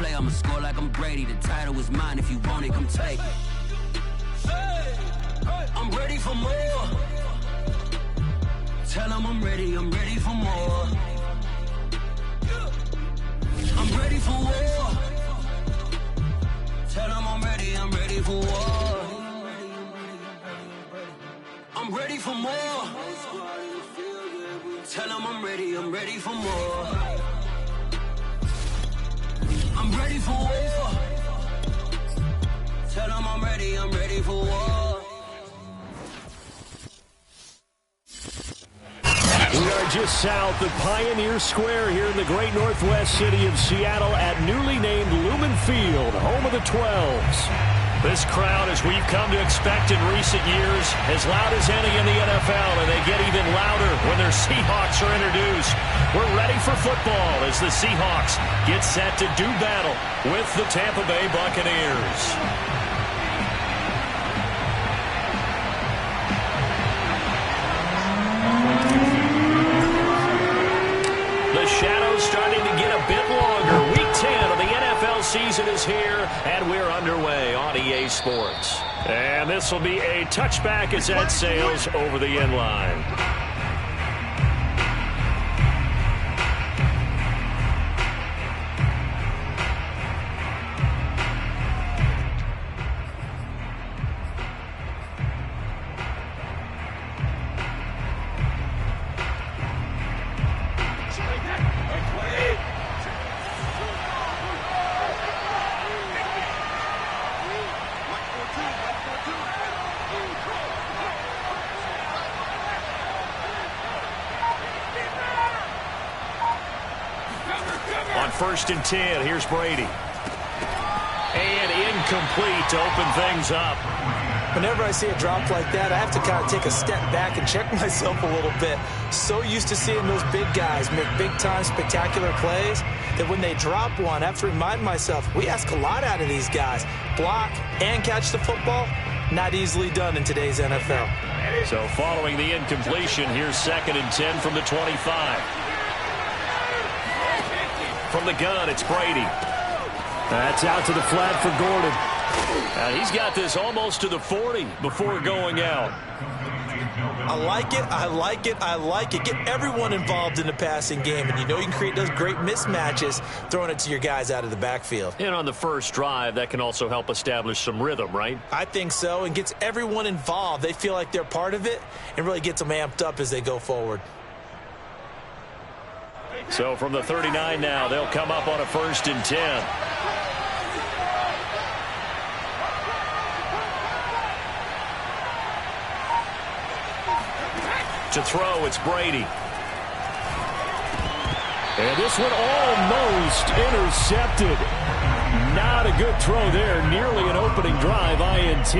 play, I'ma score like I'm Brady. The title is mine, if you want it, come take it. I'm ready for more. Tell them I'm ready for more. I'm ready for war. Tell them I'm ready for war. I'm ready for more. Tell them I'm ready for more. I'm ready for war. Tell them I'm ready for war. We are just south of Pioneer Square here in the great northwest city of Seattle at newly named Lumen Field, home of the 12s. This crowd, as we've come to expect in recent years, as loud as any in the NFL, and they get even louder when their Seahawks are introduced. We're ready for football as the Seahawks get set to do battle with the Tampa Bay Buccaneers. The shadow's starting to get a bit longer. Week 10 of the NFL season is here, and we're underway on EA Sports. And this will be a touchback as that sails over the end line. First and 10, here's Brady. And incomplete to open things up. Whenever I see a drop like that, I have to kind of take a step back and check myself a little bit. So used to seeing those big guys make big-time spectacular plays that when they drop one, I have to remind myself, we ask a lot out of these guys. Block and catch the football, not easily done in today's NFL. So following the incompletion, here's 2nd and 10 from the 25. From the gun, it's Brady. That's out to the flat for Gordon. He's got this almost to the 40 before going out. I like it, I like it, I like it. Get everyone involved in the passing game, and you know you can create those great mismatches throwing it to your guys out of the backfield. And on the first drive, that can also help establish some rhythm, right? I think so, and gets everyone involved. They feel like they're part of it and really gets them amped up as they go forward. So from the 39 now, they'll come up on a 1st and 10. To throw, it's Brady. And this one almost intercepted. Not a good throw there. Nearly an opening drive, INT.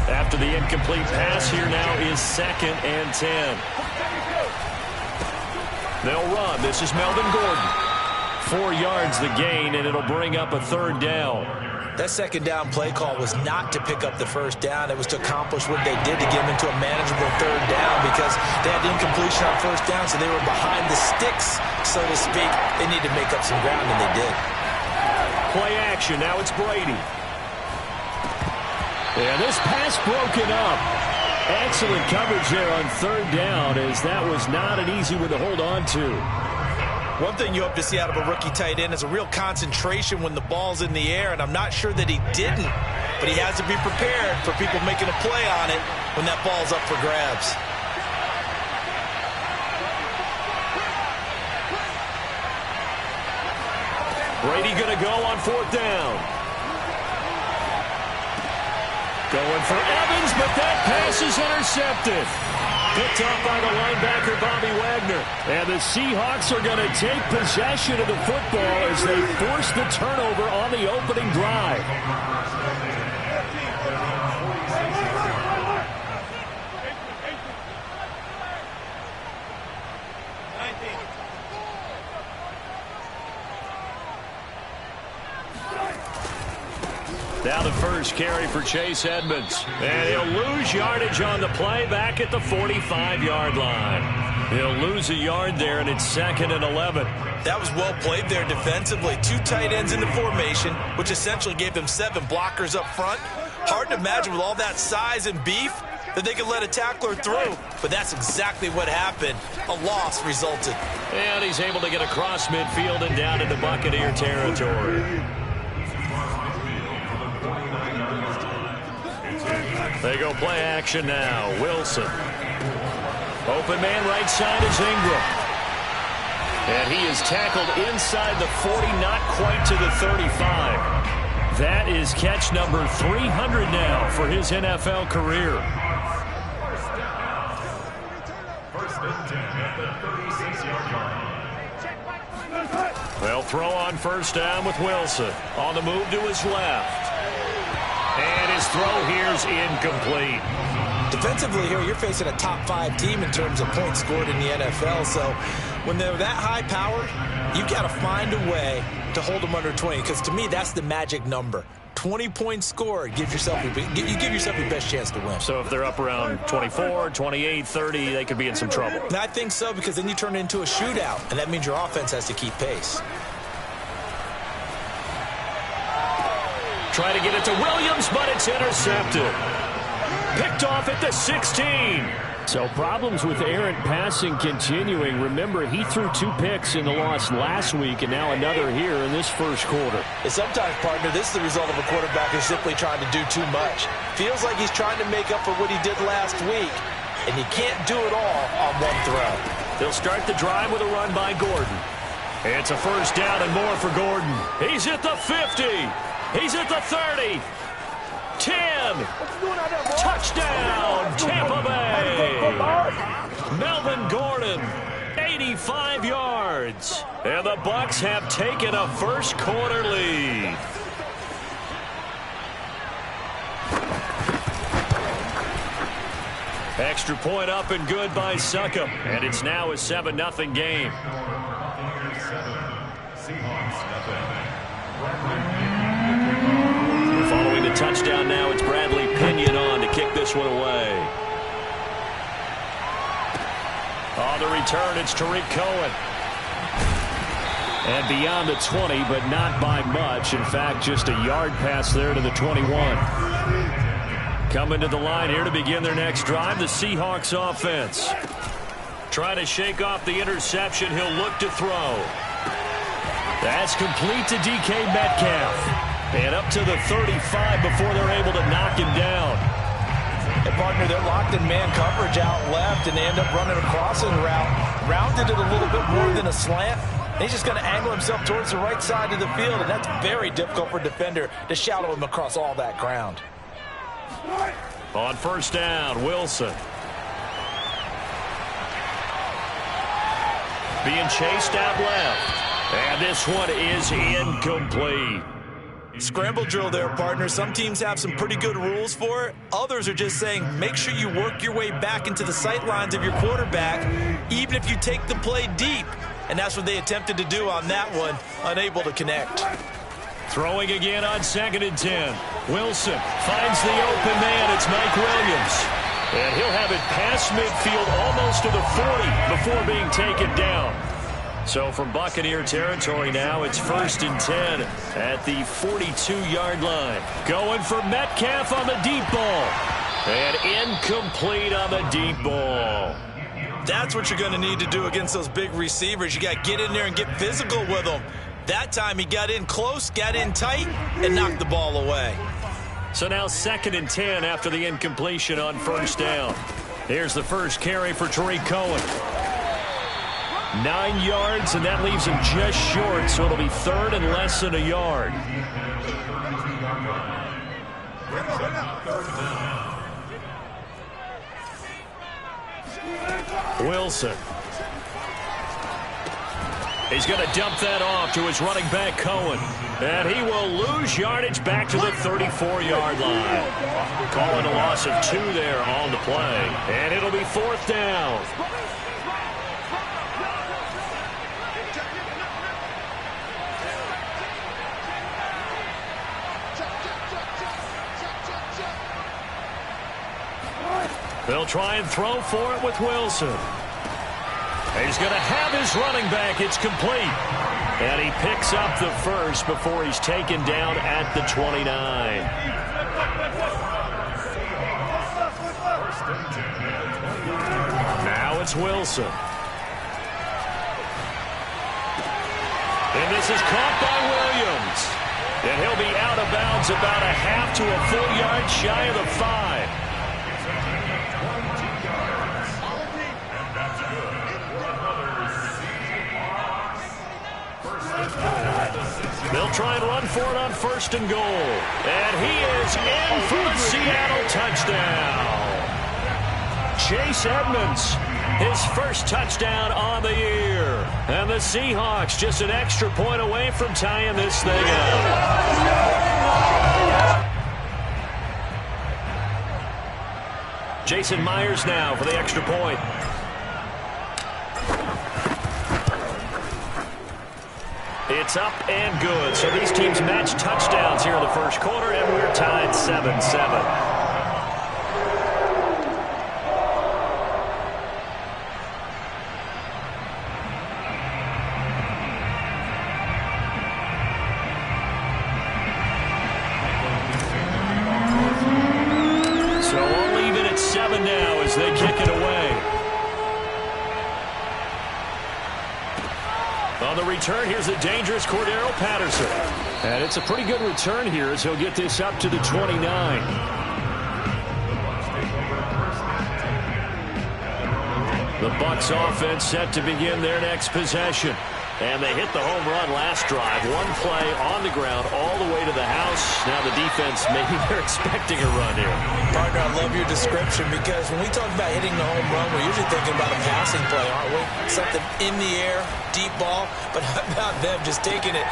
After the incomplete pass, here now is 2nd and 10. They'll run. This is Melvin Gordon. 4 yards the gain, and it'll bring up a 3rd down. That 2nd down play call was not to pick up the 1st down. It was to accomplish what they did to get them into a manageable 3rd down because they had incompletion on 1st down, so they were behind the sticks, so to speak. They need to make up some ground, and they did. Play action. Now it's Brady. And this pass broken up. Excellent coverage there on 3rd down, as that was not an easy one to hold on to. One thing you hope to see out of a rookie tight end is a real concentration when the ball's in the air, and I'm not sure that he didn't, but he has to be prepared for people making a play on it when that ball's up for grabs. Brady going to go on 4th down. Going for Evans, but that pass is intercepted. Picked up by the linebacker, Bobby Wagner. And the Seahawks are going to take possession of the football as they force the turnover on the opening drive. Now the first carry for Chase Edmonds. And he'll lose yardage on the play back at the 45-yard line. He'll lose a yard there, and it's 2nd and 11. That was well played there defensively. 2 tight ends in the formation, which essentially gave them 7 blockers up front. Hard to imagine with all that size and beef that they could let a tackler through. But that's exactly what happened. A loss resulted. And he's able to get across midfield and down into Buccaneer territory. They go play action now. Wilson. Open man right side is Ingram. And he is tackled inside the 40, not quite to the 35. That is catch number 300 now for his NFL career. They'll throw on first down with Wilson. On the move to his left. And his throw here's incomplete. Defensively here, you're facing a top 5 team in terms of points scored in the NFL. So when they're that high powered, you've got to find a way to hold them under 20. Because to me, that's the magic number. 20 points scored, you give yourself your best chance to win. So if they're up around 24, 28, 30, they could be in some trouble. And I think so, because then you turn it into a shootout, and that means your offense has to keep pace. Try to get it to Williams, but it's intercepted. Picked off at the 16. So problems with errant passing continuing. Remember, he threw 2 picks in the loss last week, and now another here in this first quarter. And sometimes, partner, this is the result of a quarterback who's simply trying to do too much. Feels like he's trying to make up for what he did last week, and you can't do it all on one throw. They'll start the drive with a run by Gordon. It's a first down and more for Gordon. He's at the 50. He's at the 30. 10. Touchdown, Tampa Bay. Melvin Gordon, 85 yards. And the Bucs have taken a first quarter lead. Extra point up and good by Succop. And it's now a 7-0 game. Following the touchdown now, it's Bradley Pinion on to kick this one away. On the return, it's Tariq Cohen. And beyond the 20, but not by much. In fact, just a yard pass there to the 21. Coming to the line here to begin their next drive, the Seahawks offense. Trying to shake off the interception, he'll look to throw. That's complete to DK Metcalf. And up to the 35 before they're able to knock him down. And, partner, they're locked in man coverage out left, and they end up running a crossing route. Rounded it a little bit more than a slant. And he's just going to angle himself towards the right side of the field, and that's very difficult for a defender to shadow him across all that ground. On first down, Wilson. Being chased out left. And this one is incomplete. Scramble drill there, partner. Some teams have some pretty good rules for it. Others are just saying make sure you work your way back into the sight lines of your quarterback, even if you take the play deep. And that's what they attempted to do on that one, unable to connect. Throwing again on 2nd and 10. Wilson finds the open man. It's Mike Williams. And he'll have it past midfield almost to the 40 before being taken down. So from Buccaneer territory now, it's 1st and 10 at the 42-yard line. Going for Metcalf on the deep ball. And incomplete on the deep ball. That's what you're going to need to do against those big receivers. You got to get in there and get physical with them. That time he got in close, got in tight, and knocked the ball away. So now 2nd and 10 after the incompletion on first down. Here's the first carry for Tariq Cohen. 9 yards, and that leaves him just short, so it'll be 3rd and less than a yard. Wilson. He's going to dump that off to his running back, Cohen. And he will lose yardage back to the 34-yard line. Calling a loss of 2 there on the play. And it'll be 4th down. They'll try and throw for it with Wilson. He's going to have his running back. It's complete. And he picks up the first before he's taken down at the 29. Now it's Wilson. And this is caught by Williams. And he'll be out of bounds about a half to a full yard shy of the 5. They'll try and run for it on 1st and goal. And he is in for the Seattle touchdown. Chase Edmonds, his first touchdown on the year. And the Seahawks just an extra point away from tying this thing up. Jason Myers now for the extra point. It's up and good. So these teams match touchdowns here in the first quarter, and we're tied 7-7. So all even at 7 now as they kick it away. On the return, here's a dangerous Cordero Patterson. And it's a pretty good return here as he'll get this up to the 29. The Bucs offense set to begin their next possession. And they hit the home run last drive. One play on the ground all the way to the house. Now the defense, maybe they're expecting a run here. Partner, I love your description because when we talk about hitting the home run, we're usually thinking about a passing play, aren't we? Something in the air, deep ball, but how about them just taking it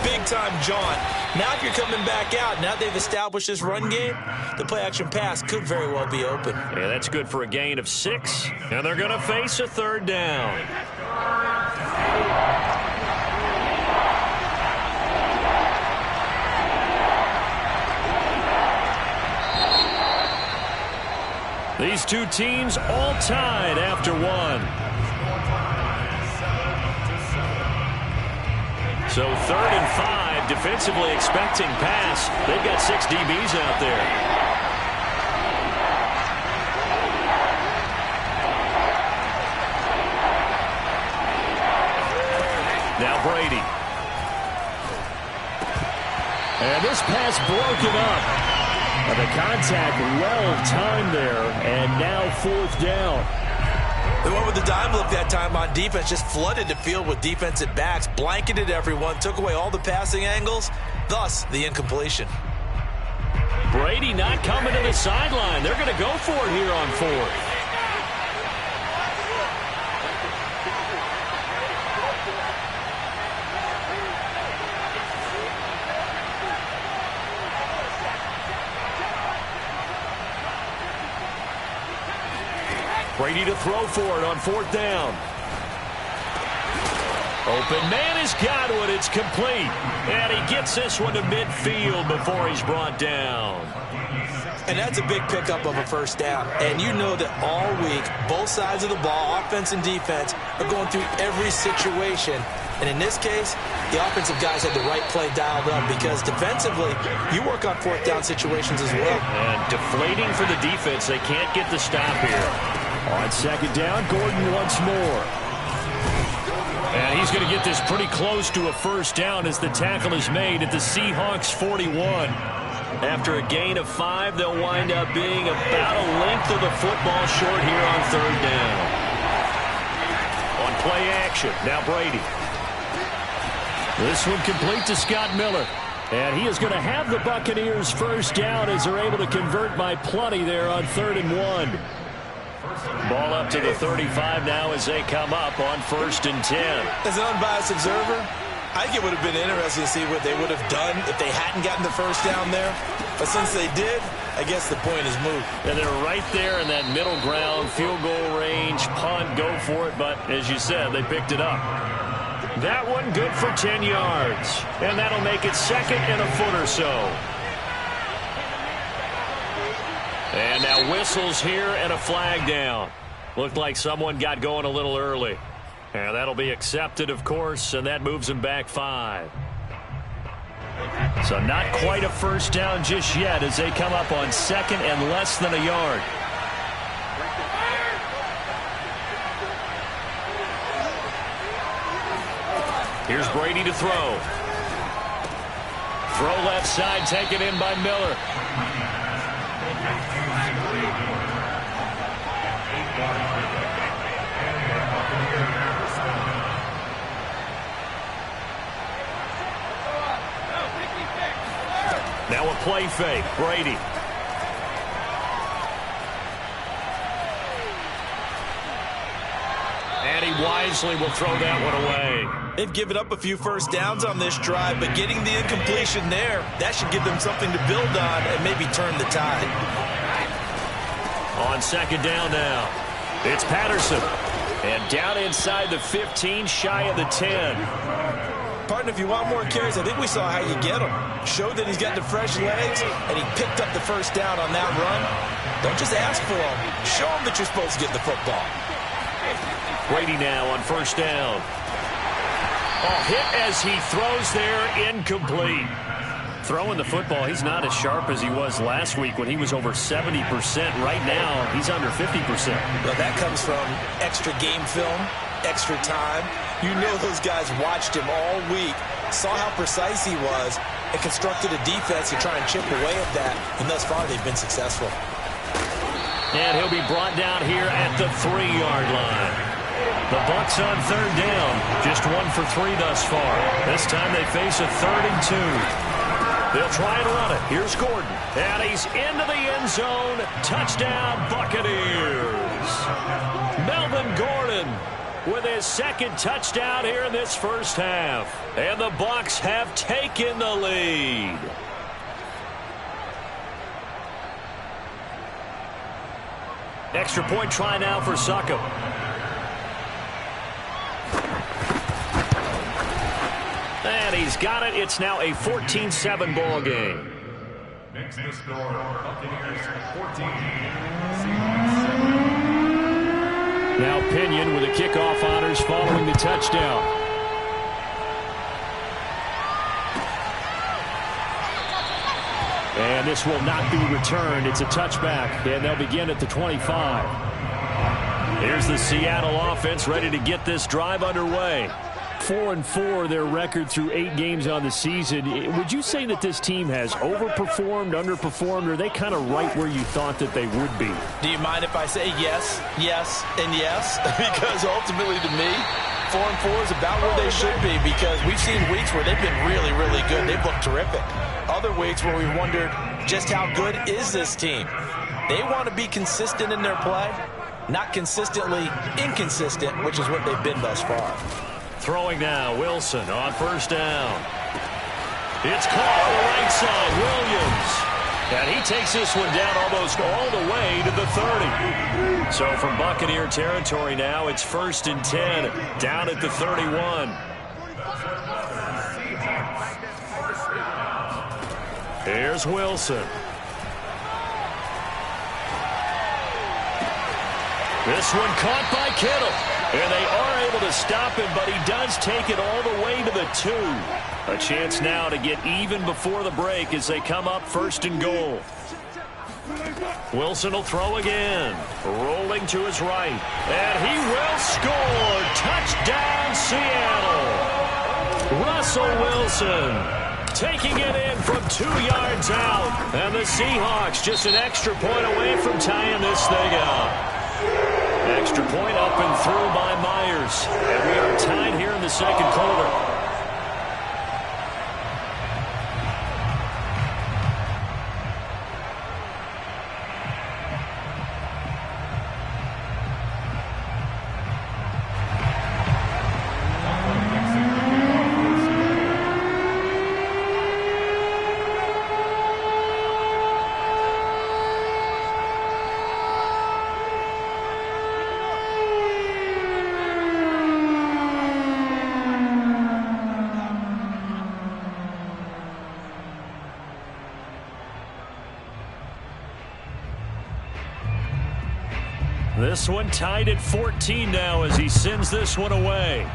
big-time jaunt. Now if you're coming back out, now they've established this run game, the play-action pass could very well be open. Yeah, that's good for a gain of 6. And they're going to face a 3rd down. These two teams all tied after 1. So 3rd and 5, defensively expecting pass. They've got 6 DBs out there. Now Brady. And this pass broken up. The contact well-timed there, and now 4th down. They went with the dime look that time on defense, just flooded the field with defensive backs, blanketed everyone, took away all the passing angles, thus the incompletion. Brady not coming to the sideline. They're going to go for it here on 4th. Brady to throw for it on 4th down. Open man has got one. It's complete. And he gets this one to midfield before he's brought down. And that's a big pickup of a 1st down. And you know that all week, both sides of the ball, offense and defense, are going through every situation. And in this case, the offensive guys had the right play dialed up because defensively, you work on 4th down situations as well. And deflating for the defense. They can't get the stop here. On 2nd down, Gordon once more. And he's going to get this pretty close to a 1st down as the tackle is made at the Seahawks 41. After a gain of 5, they'll wind up being about a length of the football short here on 3rd down. On play action, now Brady. This one complete to Scott Miller. And he is going to have the Buccaneers 1st down as they're able to convert by plenty there on 3rd and 1. Ball up to the 35 now as they come up on 1st and 10. As an unbiased observer, I think it would have been interesting to see what they would have done if they hadn't gotten the 1st down there. But since they did, I guess the point is moot. And they're right there in that middle ground, field goal range, punt, go for it. But as you said, they picked it up. That one good for 10 yards. And that'll make it 2nd and a foot or so. And now whistles here and a flag down. Looked like someone got going a little early. And that'll be accepted, of course, and that moves him back 5. So not quite a first down just yet as they come up on second and less than a yard. Here's Brady to throw. Throw left side, taken in by Miller. Now a play fake. Brady. And he wisely will throw that one away. They've given up a few first downs on this drive, but getting the incompletion there, that should give them something to build on and maybe turn the tide. On second down now, it's Patterson. And down inside the 15, shy of the 10. Partner, if you want more carries, I think we saw how you get them. Showed that he's got the fresh legs, and he picked up the first down on that run. Don't just ask for them. Show them that you're supposed to get the football. Brady now on first down. Oh, hit as he throws there, incomplete. Throwing the football, he's not as sharp as he was last week when he was over 70%. Right now, he's under 50%. Well, that comes from extra game film, extra time. You know those guys watched him all week, saw how precise he was, and constructed a defense to try and chip away at that. And thus far, they've been successful. And he'll be brought down here at the 3-yard line. The Bucs on third down, just 1 for 3 thus far. This time they face a 3rd and 2. They'll try and run it. Here's Gordon. And he's into the end zone. Touchdown, Buccaneers. Melvin Gordon with his 2nd touchdown here in this first half. And the Bucs have taken the lead. Extra point try now for Succop. And he's got it. It's now a 14-7 ball game. Next to score, Buccaneers 14. Now Pinion with the kickoff honors following the touchdown. And this will not be returned. It's a touchback, and they'll begin at the 25. Here's the Seattle offense ready to get this drive underway. 4-4 their record through 8 games on the season. Would you say that this team has overperformed, underperformed, or are they kind of right where you thought that they would be? Do you mind if I say yes, yes, and yes? Because ultimately to me, 4-4 is about where they should be, because we've seen weeks where they've been really, really good. They've looked terrific. Other weeks where we've wondered just how good is this team. They want to be consistent in their play, not consistently inconsistent, which is what they've been thus far. Throwing now, Wilson on first down. It's caught on the right side, Williams. And he takes this one down almost all the way to the 30. So from Buccaneer territory now, it's 1st and 10, down at the 31. Here's Wilson. This one caught by Kittle. And they are able to stop him, but he does take it all the way to the 2. A chance now to get even before the break as they come up 1st and goal. Wilson will throw again. Rolling to his right. And he will score. Touchdown, Seattle. Russell Wilson taking it in from 2 yards out. And the Seahawks just an extra point away from tying this thing up. Extra point up and through by Myers. And we are tied here in the 2nd quarter. This one tied at 14 now as he sends this one away.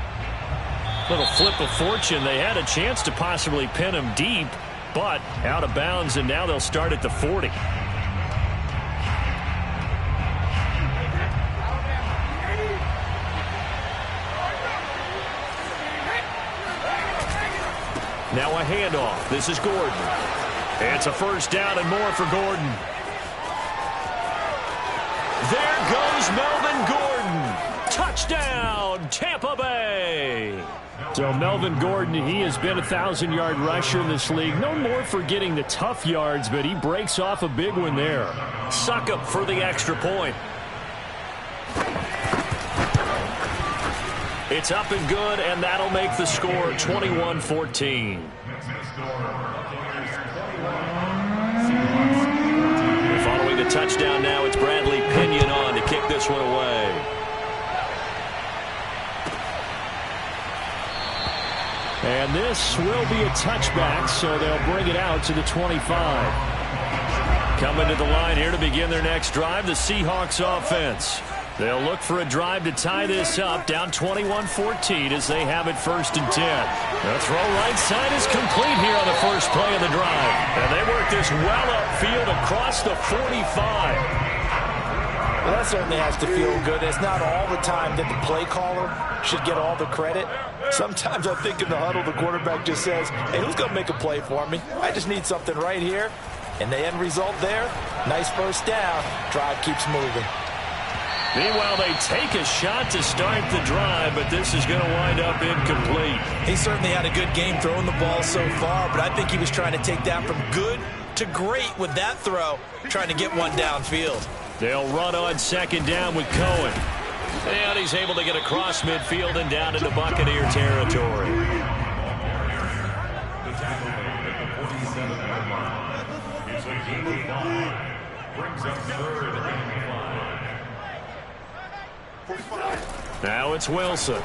Little flip of fortune. They had a chance to possibly pin him deep, but out of bounds, and now they'll start at the 40. Now a handoff. This is Gordon. It's a first down and more for Gordon. There goes Melvin Gordon. Touchdown, Tampa Bay. So Melvin Gordon, he has been a 1,000-yard rusher in this league. No more for getting the tough yards, but he breaks off a big one there. Succop for the extra point. It's up and good, and that'll make the score 21-14. Following the touchdown now, it's Bradley Pinion on to kick this one away. And this will be a touchback, so they'll bring it out to the 25. Coming to the line here to begin their next drive, the Seahawks offense. They'll look for a drive to tie this up, down 21-14 as they have it 1st and 10. The throw right side is complete here on the first play of the drive. And they work this well upfield across the 45. Well, that certainly has to feel good. It's not all the time that the play caller should get all the credit. Sometimes I think in the huddle, the quarterback just says, hey, who's going to make a play for me? I just need something right here. And the end result there, nice first down. Drive keeps moving. Meanwhile, they take a shot to start the drive, but this is going to wind up incomplete. He certainly had a good game throwing the ball so far, but I think he was trying to take that from good to great with that throw, trying to get one downfield. They'll run on 2nd down with Cohen. And he's able to get across midfield and down into Buccaneer territory. Now it's Wilson.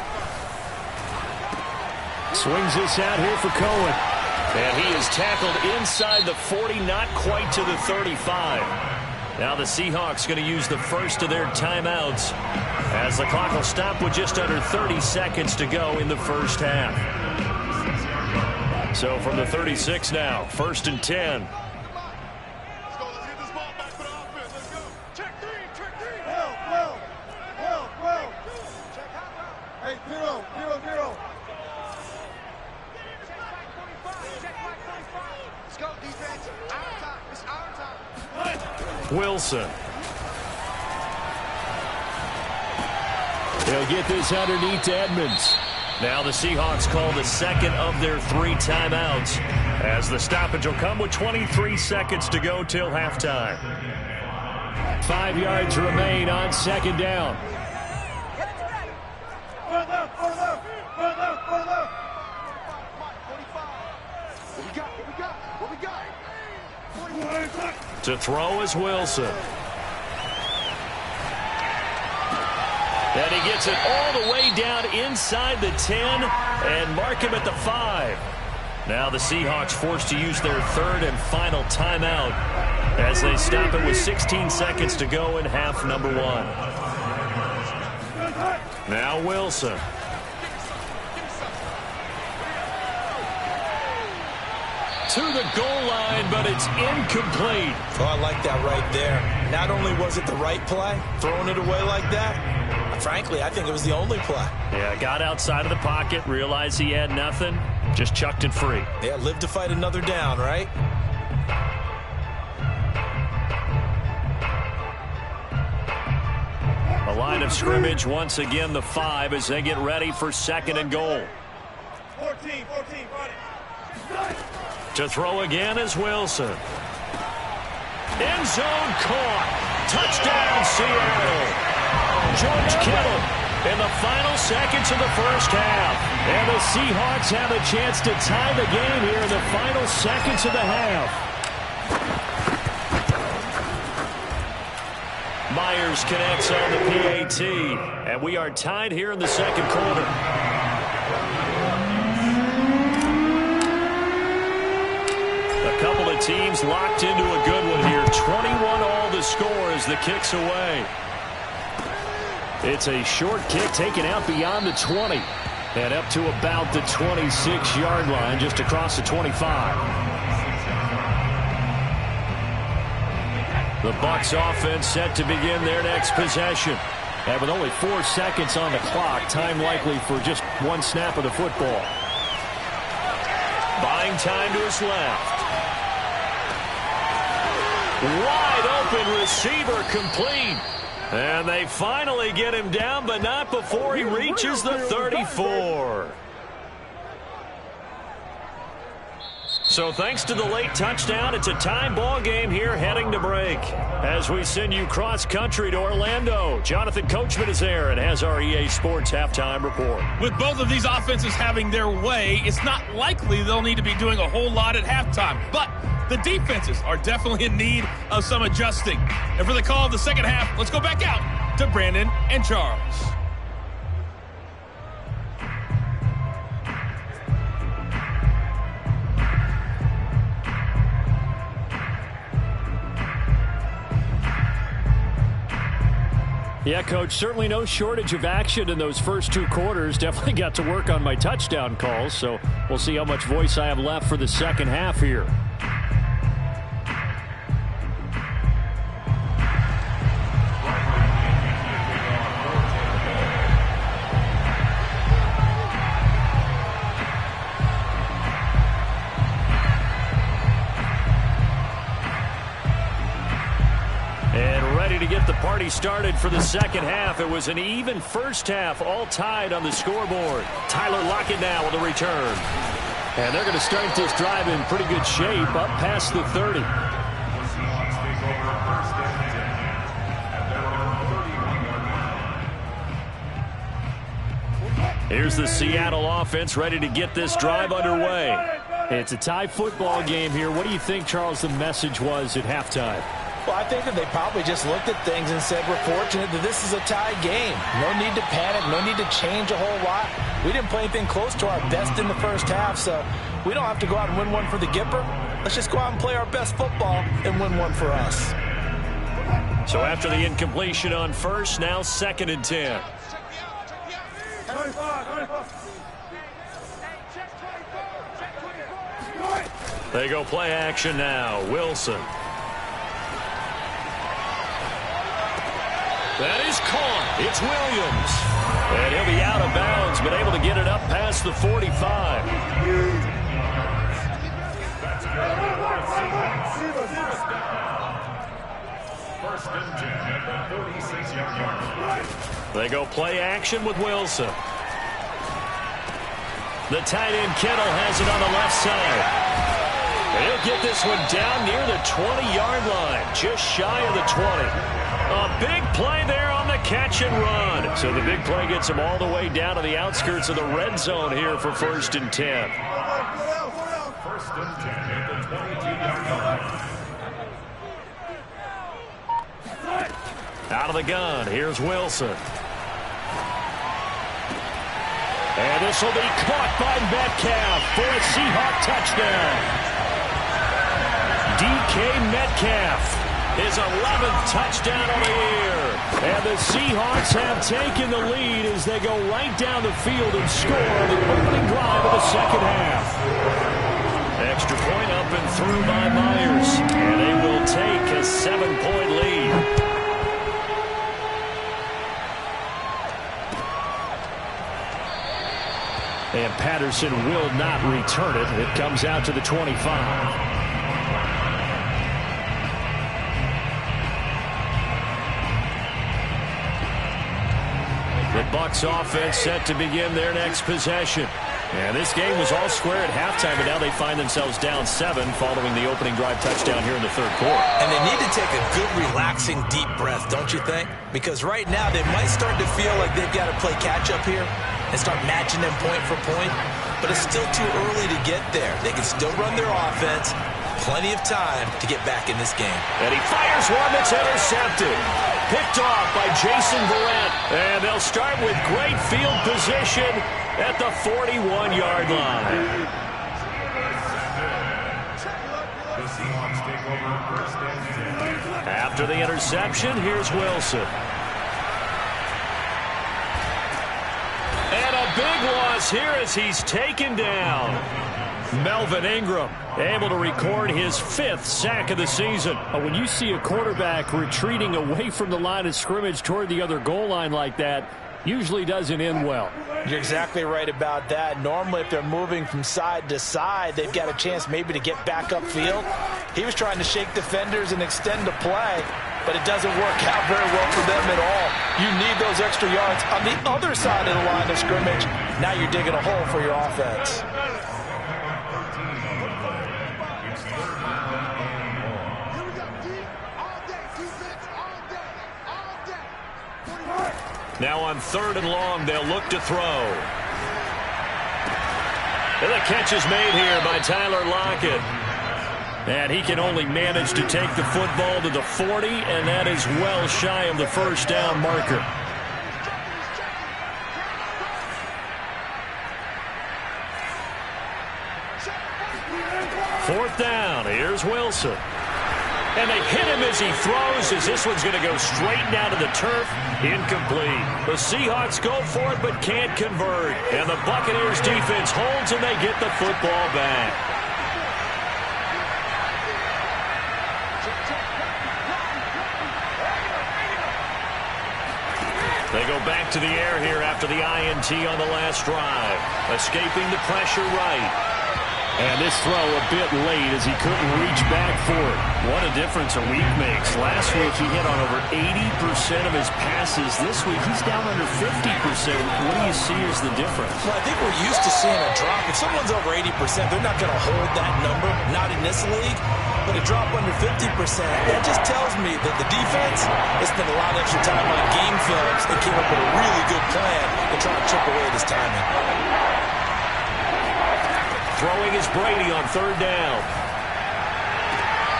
Swings this out here for Cohen. And he is tackled inside the 40, not quite to the 35. Now the Seahawks going to use the first of their timeouts as the clock will stop with just under 30 seconds to go in the first half. So from the 36 now, 1st and 10. Wilson. They'll get this underneath to Edmonds. Now the Seahawks call the second of their 3 timeouts as the stoppage will come with 23 seconds to go till halftime. 5 yards remain on 2nd down. To throw is Wilson. And he gets it all the way down inside the 10 and mark him at the 5. Now the Seahawks forced to use their 3rd and final timeout as they stop it with 16 seconds to go in half number 1. Now Wilson. To the goal line, but it's incomplete. Oh, I like that right there. Not only was it the right play, throwing it away like that, frankly, I think it was the only play. Yeah, got outside of the pocket, realized he had nothing, just chucked it free. Yeah, live to fight another down, right? A line of scrimmage, once again the 5 as they get ready for 2nd and goal. 14, run it. To throw again is Wilson. End zone caught. Touchdown, Seattle. George Kittle in the final seconds of the first half. And the Seahawks have a chance to tie the game here in the final seconds of the half. Myers connects on the PAT. And we are tied here in the 2nd quarter. A couple of teams locked into a good one here. 21 all the score as the kick's away. It's a short kick taken out beyond the 20 and up to about the 26-yard line, just across the 25. The Bucs offense set to begin their next possession. And with only 4 seconds on the clock, time likely for just one snap of the football. Buying time to his left. Wide open receiver complete. And they finally get him down, but not before he reaches the 34. So thanks to the late touchdown, it's a time ball game here heading to break. As we send you cross-country to Orlando, Jonathan Coachman is there and has our EA Sports halftime report. With both of these offenses having their way, it's not likely they'll need to be doing a whole lot at halftime. But the defenses are definitely in need of some adjusting. And for the call of the second half, let's go back out to Brandon and Charles. Yeah, Coach, certainly no shortage of action in those first 2 quarters. Definitely got to work on my touchdown calls, so we'll see how much voice I have left for the second half here. To get the party started for the second half. It was an even first half, all tied on the scoreboard. Tyler Lockett now with a return. And they're going to start this drive in pretty good shape, up past the 30. Here's the Seattle offense ready to get this drive underway. It's a tie football game here. What do you think, Charles, the message was at halftime? Well, I think that they probably just looked at things and said, we're fortunate that this is a tie game. No need to panic, no need to change a whole lot. We didn't play anything close to our best in the first half, so we don't have to go out and win one for the Gipper. Let's just go out and play our best football and win one for us. So after the incompletion on first, now 2nd and 10. They go play action now. Wilson. That is caught. It's Williams. And he'll be out of bounds, but able to get it up past the 45. They go play action with Wilson. The tight end Kittle has it on the left side. He'll get this one down near the 20-yard line, just shy of the 20. A big play there on the catch and run. So the big play gets him all the way down to the outskirts of the red zone here for 1st and 10. 1st and 10 at the 22-yard line. Out of the gun, here's Wilson. And this will be caught by Metcalf for a Seahawk touchdown. DK Metcalf. His 11th touchdown of the year. And the Seahawks have taken the lead as they go right down the field and score the opening drive of the second half. Extra point up and through by Myers. And they will take a 7-point lead. And Patterson will not return it. It comes out to the 25. The Bucs offense set to begin their next possession. And this game was all square at halftime, but now they find themselves down 7 following the opening drive touchdown here in the 3rd quarter. And they need to take a good, relaxing, deep breath, don't you think? Because right now they might start to feel like they've got to play catch-up here and start matching them point for point. But it's still too early to get there. They can still run their offense. Plenty of time to get back in this game. And he fires one that's intercepted. Picked off by Jason Verrett. And they'll start with great field position at the 41-yard line. After the interception, here's Wilson. us here as he's taken down. Melvin Ingram able to record his 5th sack of the season. When you see a quarterback retreating away from the line of scrimmage toward the other goal line like that, usually doesn't end well. You're exactly right about that. Normally, if they're moving from side to side, they've got a chance maybe to get back upfield. He was trying to shake defenders and extend the play, but it doesn't work out very well for them at all. You need those extra yards on the other side of the line of scrimmage. Now you're digging a hole for your offense. Now on 3rd and long, they'll look to throw. And the catch is made here by Tyler Lockett. And he can only manage to take the football to the 40, and that is well shy of the first down marker. Fourth down, here's Wilson. And they hit him as he throws, as this one's going to go straight down to the turf. Incomplete. The Seahawks go for it but can't convert. And the Buccaneers defense holds and they get the football back. They go back to the air here after the INT on the last drive. Escaping the pressure right. And this throw a bit late as he couldn't reach back for it. What a difference a week makes. Last week he hit on over 80% of his passes. This week he's down under 50%. What do you see as the difference? Well, I think we're used to seeing a drop. If someone's over 80%, they're not going to hold that number, not in this league. But a drop under 50%, that just tells me that the defense has spent a lot of extra time on game films and came up with a really good plan to try to chip away this timing. Throwing is Brady on 3rd down.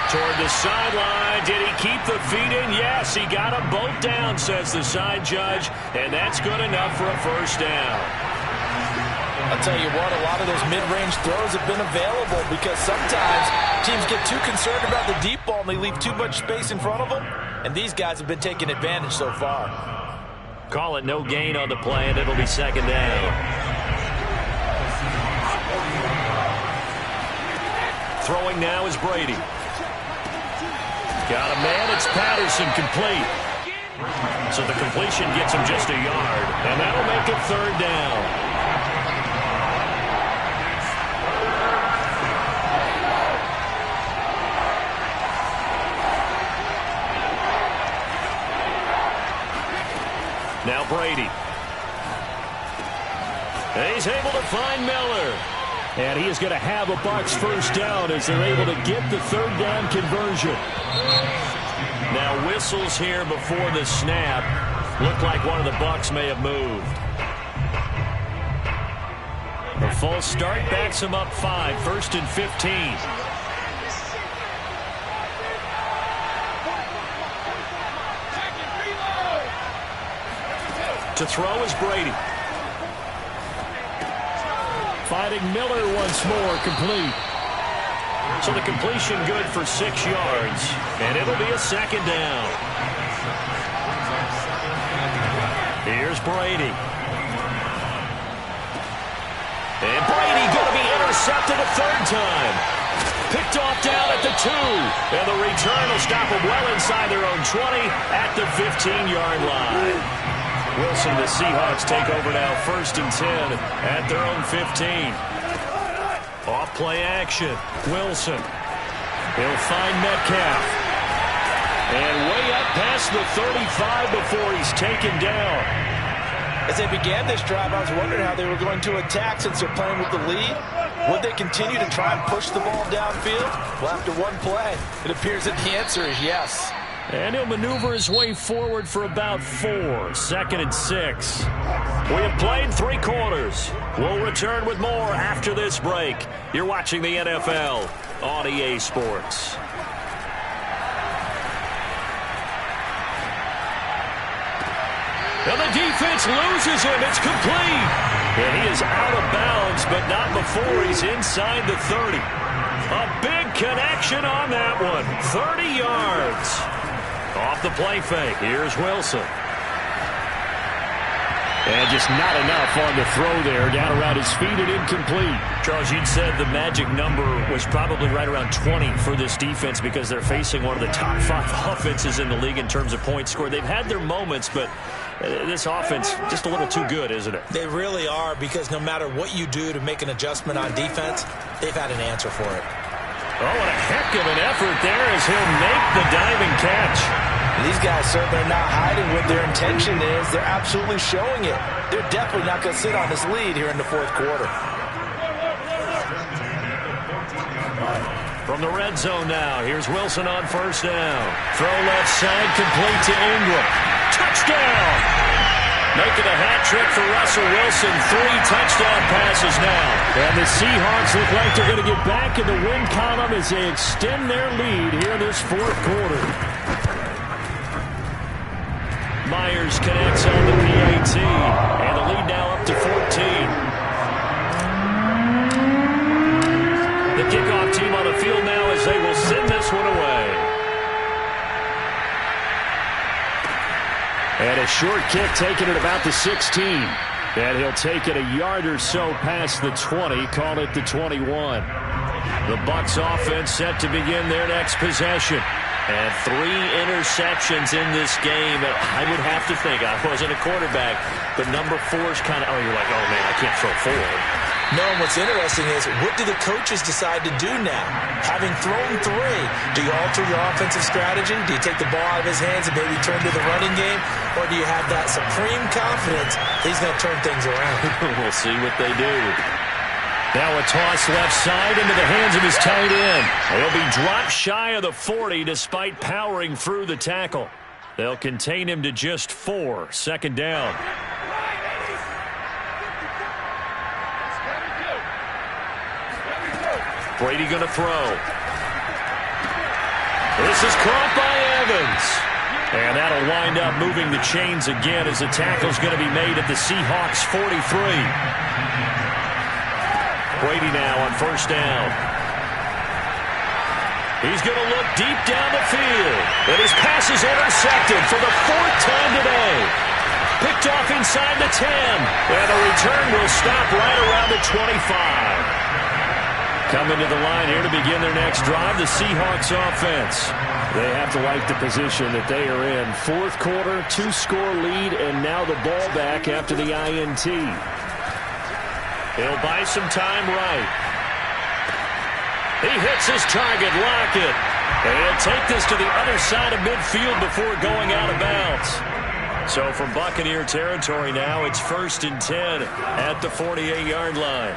Toward the sideline. Did he keep the feet in? Yes, he got them both down, says the side judge. And that's good enough for a first down. I'll tell you what, a lot of those mid-range throws have been available because sometimes teams get too concerned about the deep ball and they leave too much space in front of them. And these guys have been taking advantage so far. Call it no gain on the play, and it'll be 2nd down. Throwing now is Brady. Got a man, it's Patterson, complete. So the completion gets him just a yard, and that'll make it 3rd down. Now Brady. And he's able to find Miller. And he is going to have a Bucs first down as they're able to get the 3rd down conversion. Now whistles here before the snap. Looked like one of the Bucs may have moved. The false start backs him up 5, 1st and 15. To throw is Brady. Finding Miller once more, complete. So the completion good for 6 yards, and it'll be a 2nd down. Here's Brady. And Brady going to be intercepted a 3rd time. Picked off down at the 2. And the return will stop them well inside their own 20 at the 15-yard line. Wilson, the Seahawks take over now, 1st and 10 at their own 15. Off play action. Wilson. He'll find Metcalf. And way up past the 35 before he's taken down. As they began this drive, I was wondering how they were going to attack since they're playing with the lead. Would they continue to try and push the ball downfield? Well, after one play, it appears that the answer is yes. And he'll maneuver his way forward for about 4. 2nd and 6. We have played 3 quarters. We'll return with more after this break. You're watching the NFL on EA Sports. And the defense loses him. It's complete. And he is out of bounds, but not before he's inside the 30. A big connection on that one. 30 yards. Off the play fake. Here's Wilson. And just not enough on the throw there. Down around his feet and incomplete. Charles, you'd said the magic number was probably right around 20 for this defense because they're facing one of the top 5 offenses in the league in terms of points scored. They've had their moments, but this offense just a little too good, isn't it? They really are, because no matter what you do to make an adjustment on defense, they've had an answer for it. Oh, what a heck of an effort there as he'll make the diving catch. These guys certainly are not hiding what their intention is. They're absolutely showing it. They're definitely not going to sit on this lead here in the fourth quarter. From the red zone now, here's Wilson on first down. Throw left side, complete to Ingram. Touchdown! Making a hat trick for Russell Wilson. 3 touchdown passes now. And the Seahawks look like they're going to get back in the win column as they extend their lead here in this fourth quarter. Myers connects on the PAT, and the lead now up to 14. The kickoff team on the field now as they will send this one away. And a short kick taken at about the 16. And he'll take it a yard or so past the 20, call it the 21. The Bucs offense set to begin their next possession. And 3 interceptions in this game. I would have to think, I wasn't a quarterback, but number 4 is kind of, you're like, oh, man, I can't throw 4. No, and what's interesting is, what do the coaches decide to do now? Having thrown 3, do you alter your offensive strategy? Do you take the ball out of his hands and maybe turn to the running game? Or do you have that supreme confidence that he's going to turn things around? We'll see what they do. Now a toss left side into the hands of his tight end. He'll be dropped shy of the 40 despite powering through the tackle. They'll contain him to just 4. Second down. Brady going to throw. This is caught by Evans. And that'll wind up moving the chains again as the tackle's going to be made at the Seahawks 43. Brady now on first down. He's going to look deep down the field. And his pass is intercepted for the 4th time today. Picked off inside the 10. And the return will stop right around the 25. Coming to the line here to begin their next drive, the Seahawks offense. They have to like the position that they are in. Fourth quarter, 2-score lead, and now the ball back after the INT. He'll buy some time right. He hits his target, Lockett. And he'll take this to the other side of midfield before going out of bounds. So from Buccaneer territory now, it's 1st and 10 at the 48-yard line.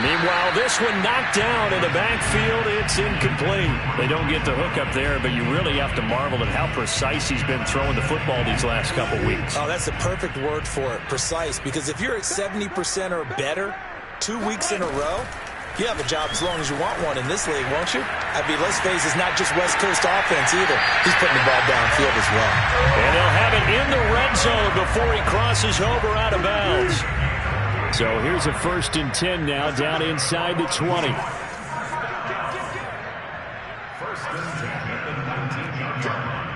Meanwhile, this one knocked down in the backfield. It's incomplete. They don't get the hook up there, but you really have to marvel at how precise he's been throwing the football these last couple weeks. Oh, that's the perfect word for it, precise. Because if you're at 70% or better 2 weeks in a row, you have a job as long as you want one in this league, won't you? I mean, let's face it, it's not just West Coast offense either. He's putting the ball downfield as well. And they'll have it in the red zone before he crosses over out of bounds. So here's a 1st and 10 now down inside the 20. 1st and 10 at the 19-yard line.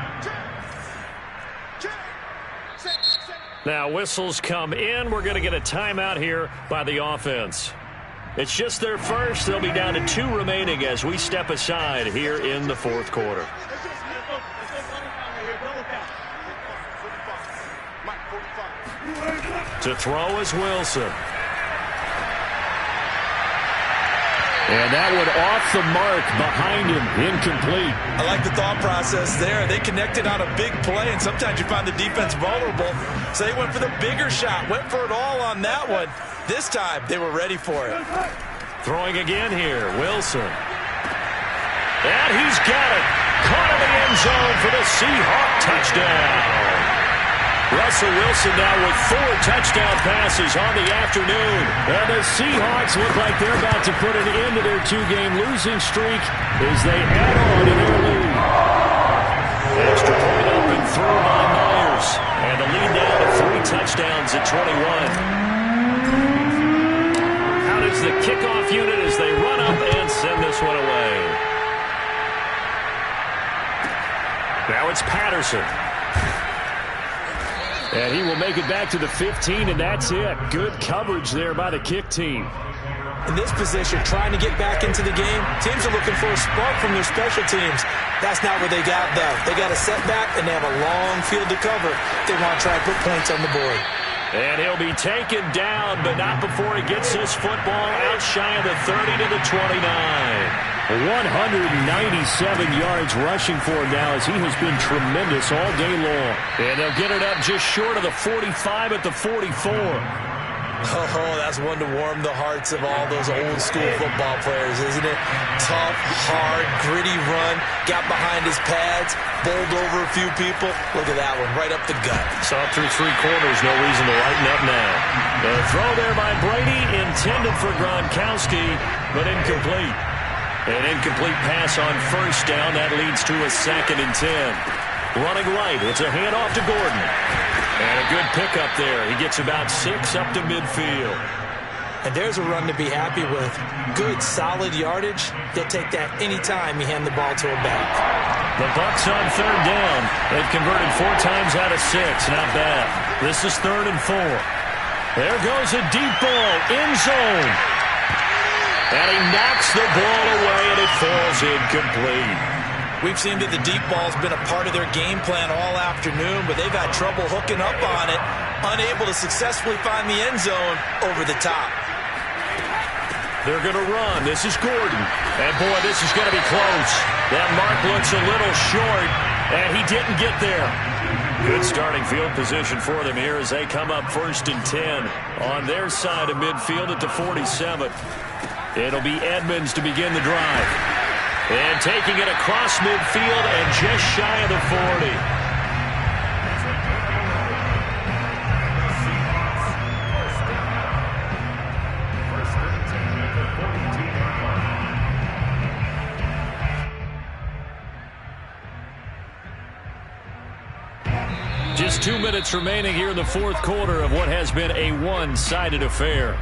Now whistles come in. We're going to get a timeout here by the offense. It's just their first. They'll be down to 2 remaining as we step aside here in the fourth quarter. To throw is Wilson. And that one off the mark behind him, incomplete. I like the thought process there. They connected on a big play, and sometimes you find the defense vulnerable. So they went for the bigger shot, went for it all on that one. This time, they were ready for it. Throwing again here, Wilson. And he's got it. Caught in the end zone for the Seahawk touchdown. Russell Wilson now with 4 touchdown passes on the afternoon. And the Seahawks look like they're about to put an end to their 2-game losing streak as they add on to their lead. Extra point up and through by Myers. And the lead now to 3 touchdowns at 21. Out is the kickoff unit as they run up and send this one away. Now it's Patterson. And he will make it back to the 15, and that's it. Good coverage there by the kick team. In this position, trying to get back into the game, teams are looking for a spark from their special teams. That's not what they got, though. They got a setback, and they have a long field to cover if they want to try and put points on the board. And he'll be taken down, but not before he gets this football out shy of the 30 to the 29. 197 yards rushing for him now as he has been tremendous all day long. And they'll get it up just short of the 45 at the 44. Oh, that's one to warm the hearts of all those old-school football players, isn't it? Tough, hard, gritty run, got behind his pads, bowled over a few people. Look at that one, right up the gut. Saw through 3 quarters, no reason to lighten up now. The throw there by Brady, intended for Gronkowski, but incomplete. An incomplete pass on first down. That leads to a 2nd and 10. Running right, it's a handoff to Gordon. And a good pickup there. He gets about 6 up to midfield. And there's a run to be happy with. Good, solid yardage. He'll take that anytime you hand the ball to a back. The Bucs on 3rd down. They've converted 4 times out of 6. Not bad. This is 3rd and 4. There goes a deep ball. End zone. And he knocks the ball away, and it falls incomplete. We've seen that the deep ball's been a part of their game plan all afternoon, but they've had trouble hooking up on it, unable to successfully find the end zone over the top. They're going to run. This is Gordon. And, boy, this is going to be close. That mark looks a little short, and he didn't get there. Good starting field position for them here as they come up 1st and 10 on their side of midfield at the 47. It'll be Edmonds to begin the drive. And taking it across midfield and just shy of the 40. Just 2 minutes remaining here in the 4th quarter of what has been a one-sided affair.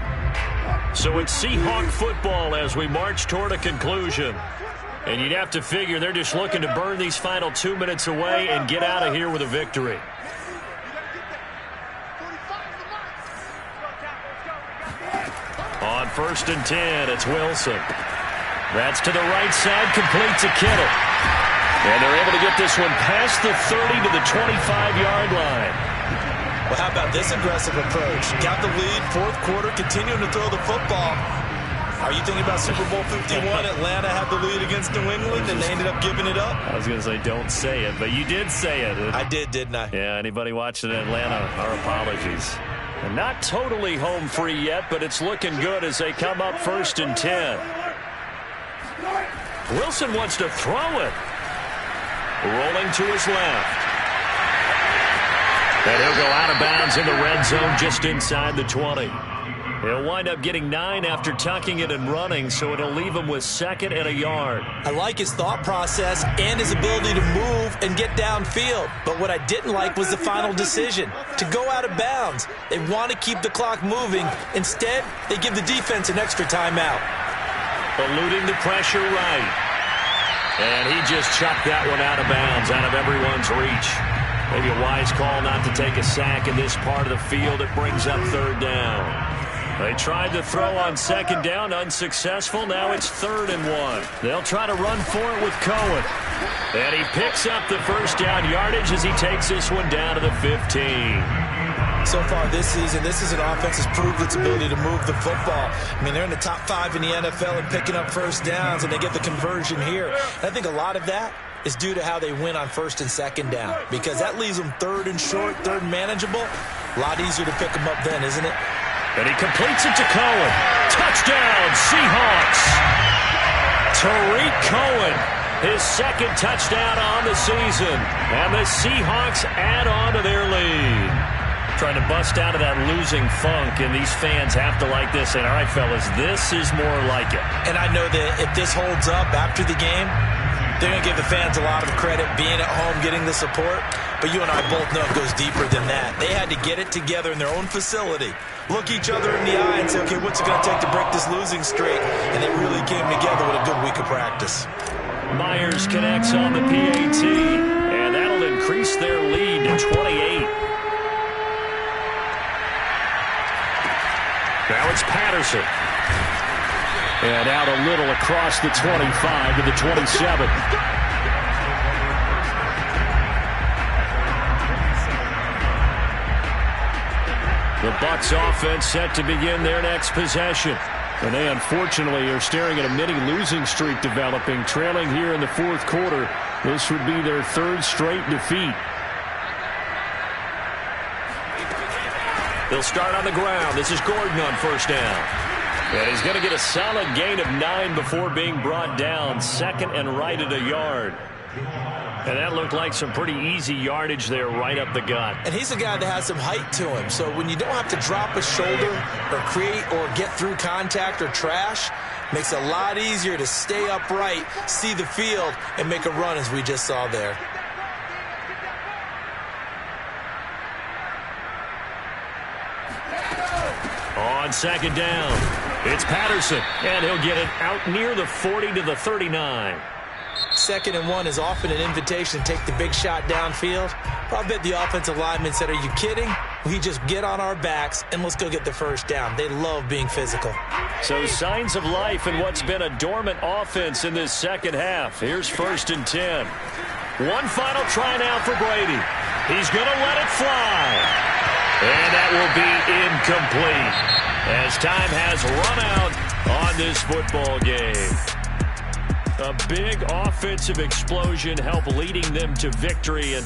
So it's Seahawk football as we march toward a conclusion. And you'd have to figure they're just looking to burn these final 2 minutes away and get out of here with a victory. On 1st and 10, it's Wilson. That's to the right side, complete to Kittle. And they're able to get this one past the 30 to the 25-yard line. Well, how about this aggressive approach? Got the lead, 4th quarter, continuing to throw the football. Are you thinking about Super Bowl 51? Atlanta had the lead against New England, and they ended up giving it up? I was going to say don't say it, but you did say it. I did, didn't I? Yeah, anybody watching Atlanta, our apologies. And not totally home free yet, but it's looking good as they come up 1st and 10. Wilson wants to throw it. Rolling to his left. And he'll go out of bounds in the red zone just inside the 20. He'll wind up getting 9 after tucking it and running, so it'll leave him with 2nd and a yard. I like his thought process and his ability to move and get downfield. But what I didn't like was the final decision, to go out of bounds. They want to keep the clock moving. Instead, they give the defense an extra timeout. Eluding the pressure right. And he just chucked that one out of bounds, out of everyone's reach. Maybe a wise call not to take a sack in this part of the field. It brings up 3rd down. They tried to throw on 2nd down, unsuccessful. Now it's 3rd and 1. They'll try to run for it with Cohen. And he picks up the 1st down yardage as he takes this one down to the 15. So far this season, this is an offense that's proved its ability to move the football. I mean, they're in the top 5 in the NFL and picking up 1st downs, and they get the conversion here. And I think a lot of that is due to how they win on 1st and 2nd down, because that leaves them 3rd and short, 3rd and manageable. A lot easier to pick them up then, isn't it? And he completes it to Cohen. Touchdown, Seahawks. Tariq Cohen, his 2nd touchdown on the season. And the Seahawks add on to their lead. Trying to bust out of that losing funk, and these fans have to like this. And, all right, fellas, this is more like it. And I know that if this holds up after the game, they're going to give the fans a lot of credit, being at home, getting the support. But you and I both know it goes deeper than that. They had to get it together in their own facility, look each other in the eye and say, okay, what's it going to take to break this losing streak? And they really came together with a good week of practice. Myers connects on the PAT, and that'll increase their lead to 28. Now it's Patterson. And out a little across the 25 to the 27. The Bucs offense set to begin their next possession. And they unfortunately are staring at a mini losing streak developing, trailing here in the fourth quarter. This would be their third straight defeat. They'll start on the ground. This is Gordon on first down. And he's going to get a solid gain of 9 before being brought down. Second and right at a yard. And that looked like some pretty easy yardage there right up the gut. And he's a guy that has some height to him. So when you don't have to drop a shoulder or create or get through contact or trash, makes it a lot easier to stay upright, see the field, and make a run as we just saw there. On second down, it's Patterson, and he'll get it out near the 40 to the 39. 2nd and 1 is often an invitation to take the big shot downfield. I bet the offensive lineman said, are you kidding? We just get on our backs and let's go get the first down. They love being physical. So signs of life in what's been a dormant offense in this second half. Here's 1st and 10. One final try now for Brady. He's going to let it fly. And that will be incomplete as time has run out on this football game. A big offensive explosion helped leading them to victory. And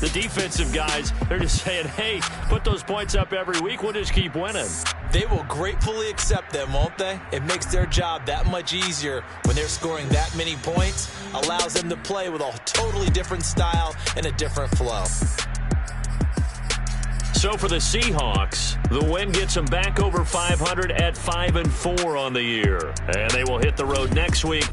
the defensive guys, they're just saying, hey, put those points up every week. We'll just keep winning. They will gratefully accept them, won't they? It makes their job that much easier when they're scoring that many points. Allows them to play with a totally different style and a different flow. So for the Seahawks, the win gets them back over 500 at 5-4 on the year. And they will hit the road next week